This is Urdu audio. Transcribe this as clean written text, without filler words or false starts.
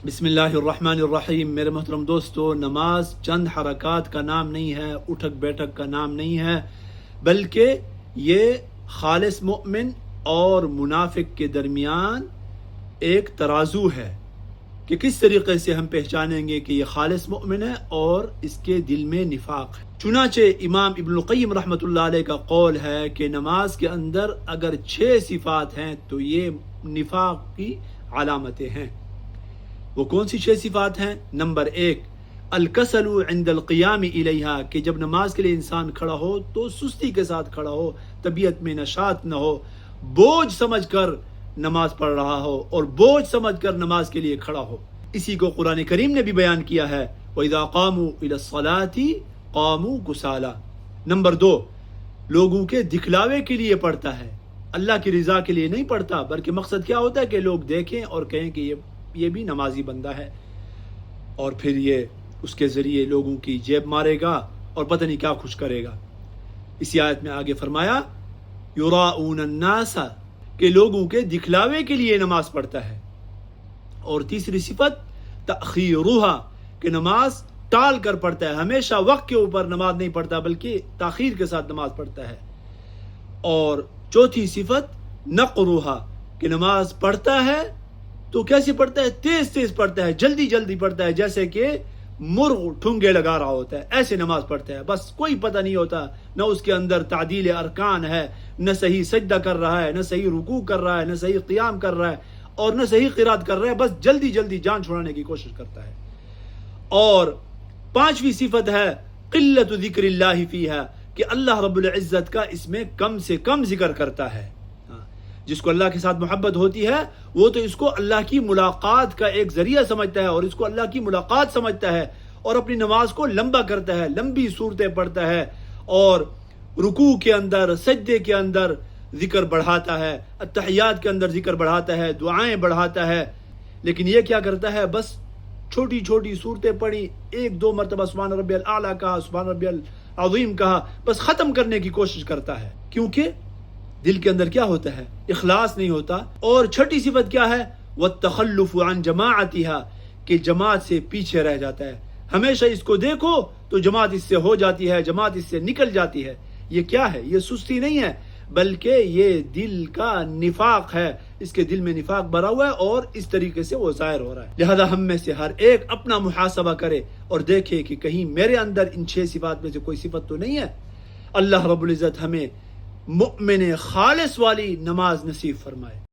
بسم اللہ الرحمن الرحیم۔ میرے محترم دوستو، نماز چند حرکات کا نام نہیں ہے، اٹھک بیٹھک کا نام نہیں ہے، بلکہ یہ خالص مومن اور منافق کے درمیان ایک ترازو ہے کہ کس طریقے سے ہم پہچانیں گے کہ یہ خالص مومن ہے اور اس کے دل میں نفاق ہے۔ چنانچہ امام ابن القیم رحمۃ اللہ علیہ کا قول ہے کہ نماز کے اندر اگر 6 صفات ہیں تو یہ نفاق کی علامتیں ہیں۔ وہ کون سی 6 صفات ہیں؟ نمبر 1، الکسل عند القیام الیہا، کہ جب نماز کے لیے انسان کھڑا ہو تو سستی کے ساتھ کھڑا ہو، طبیعت میں نشاط نہ ہو، بوجھ سمجھ کر نماز پڑھ رہا ہو اور بوجھ سمجھ کر نماز کے لیے کھڑا ہو۔ اسی کو قرآن کریم نے بھی بیان کیا ہے، وَإِذَا قَامُوا إِلَى الصَّلَاةِ قَامُوا كُسَالَىٰ۔ نمبر 2، لوگوں کے دکھلاوے کے لیے پڑھتا ہے، اللہ کی رضا کے لیے نہیں پڑھتا، بلکہ مقصد کیا ہوتا ہے کہ لوگ دیکھیں اور کہیں کہ یہ بھی نمازی بندہ ہے، اور پھر یہ اس کے ذریعے لوگوں کی جیب مارے گا اور پتہ نہیں کیا خوش کرے گا۔ اسی آیت میں آگے فرمایا یراؤن الناس، کہ لوگوں کے دکھلاوے کے لیے نماز پڑھتا ہے۔ اور تیسری صفت تأخیرھا، کہ نماز ٹال کر پڑھتا ہے، ہمیشہ وقت کے اوپر نماز نہیں پڑھتا بلکہ تاخیر کے ساتھ نماز پڑھتا ہے۔ اور چوتھی صفت نقرھا، کہ نماز پڑھتا ہے تو کیسے پڑھتا ہے؟ تیز تیز پڑھتا ہے، جلدی جلدی پڑھتا ہے، جیسے کہ مرغ ٹھنگے لگا رہا ہوتا ہے، ایسے نماز پڑھتا ہے، بس کوئی پتہ نہیں ہوتا، نہ اس کے اندر تعدیل ارکان ہے، نہ صحیح سجدہ کر رہا ہے، نہ صحیح رکوع کر رہا ہے، نہ صحیح قیام کر رہا ہے، اور نہ صحیح قرات کر رہا ہے، بس جلدی جلدی جان چھڑانے کی کوشش کرتا ہے۔ اور 5ویں صفت ہے قلت ذکر اللہ فیہا، کہ اللہ رب العزت کا اس میں کم سے کم ذکر کرتا ہے۔ جس کو اللہ کے ساتھ محبت ہوتی ہے وہ تو اس کو اللہ کی ملاقات کا ایک ذریعہ سمجھتا ہے اور اس کو اللہ کی ملاقات سمجھتا ہے، اور اپنی نماز کو لمبا کرتا ہے، لمبی صورتیں پڑھتا ہے، اور رکوع کے اندر، سجدے کے اندر ذکر بڑھاتا ہے، التحیات کے اندر ذکر بڑھاتا ہے، دعائیں بڑھاتا ہے۔ لیکن یہ کیا کرتا ہے؟ بس چھوٹی چھوٹی صورتیں پڑھی، 1-2 مرتبہ سبحان ربی الاعلیٰ کہا، سبحان ربی العظیم کہا، بس ختم کرنے کی کوشش کرتا ہے، کیونکہ دل کے اندر کیا ہوتا ہے؟ اخلاص نہیں ہوتا۔ اور چھٹی صفت کیا ہے؟ والتخلف عن جماعتها، کہ جماعت سے پیچھے رہ جاتا ہے، ہمیشہ اس کو دیکھو تو جماعت اس سے ہو جاتی ہے، جماعت اس سے نکل جاتی ہے۔ یہ کیا ہے؟ یہ سستی نہیں ہے، بلکہ یہ دل کا نفاق ہے، اس کے دل میں نفاق بھرا ہوا ہے اور اس طریقے سے وہ ظاہر ہو رہا ہے۔ لہذا ہم میں سے ہر ایک اپنا محاسبہ کرے اور دیکھے کہ کہیں میرے اندر ان 6 صفات میں سے کوئی صفت تو نہیں ہے۔ اللہ رب العزت ہمیں مؤمن خالص والی نماز نصیب فرمائے۔